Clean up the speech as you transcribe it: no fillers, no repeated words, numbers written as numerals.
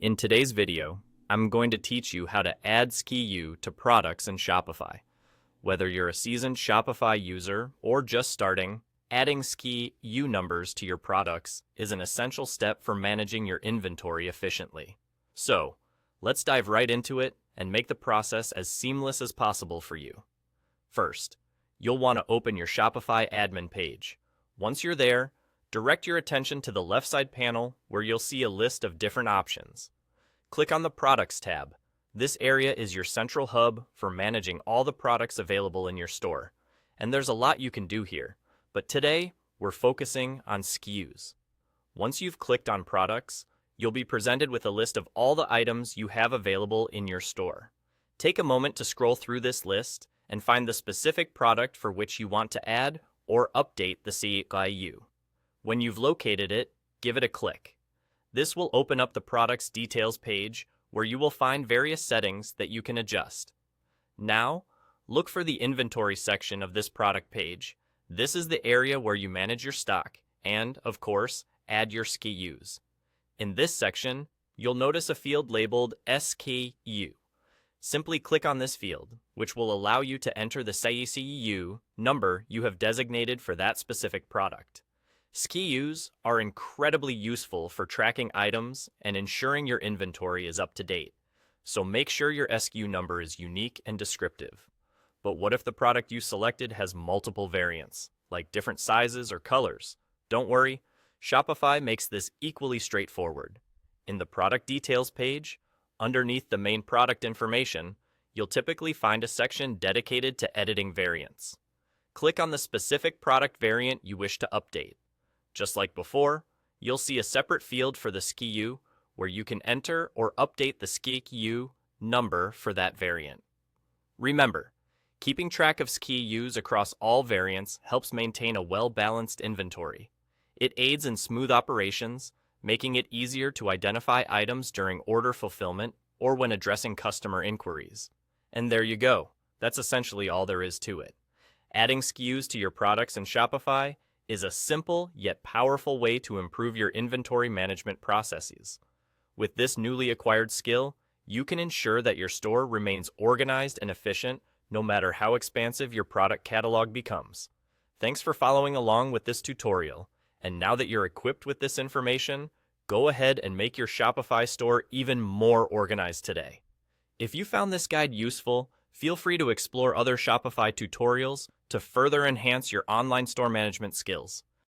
In today's video, I'm going to teach you how to add SKU to products in Shopify. Whether you're a seasoned Shopify user or just starting, adding SKU numbers to your products is an essential step for managing your inventory efficiently. So, let's dive right into it and make the process as seamless as possible for you. First, you'll want to open your Shopify admin page. Once you're there, direct your attention to the left side panel where you'll see a list of different options. Click on the Products tab. This area is your central hub for managing all the products available in your store. And there's a lot you can do here, but today we're focusing on SKUs. Once you've clicked on Products, you'll be presented with a list of all the items you have available in your store. Take a moment to scroll through this list and find the specific product for which you want to add or update the SKU. When you've located it, give it a click. This will open up the product's details page where you will find various settings that you can adjust. Now, look for the inventory section of this product page. This is the area where you manage your stock and, of course, add your SKUs. In this section, you'll notice a field labeled SKU. Simply click on this field, which will allow you to enter the SKU number you have designated for that specific product. SKUs are incredibly useful for tracking items and ensuring your inventory is up to date, so make sure your SKU number is unique and descriptive. But what if the product you selected has multiple variants, like different sizes or colors? Don't worry, Shopify makes this equally straightforward. In the product details page, underneath the main product information, you'll typically find a section dedicated to editing variants. Click on the specific product variant you wish to update. Just like before, you'll see a separate field for the SKU where you can enter or update the SKU number for that variant. Remember, keeping track of SKUs across all variants helps maintain a well-balanced inventory. It aids in smooth operations, making it easier to identify items during order fulfillment or when addressing customer inquiries. And there you go. That's essentially all there is to it. Adding SKUs to your products in Shopify is a simple yet powerful way to improve your inventory management processes. With this newly acquired skill, you can ensure that your store remains organized and efficient no matter how expansive your product catalog becomes. Thanks for following along with this tutorial, and now that you're equipped with this information, go ahead and make your Shopify store even more organized today. If you found this guide useful, feel free to explore other Shopify tutorials to further enhance your online store management skills.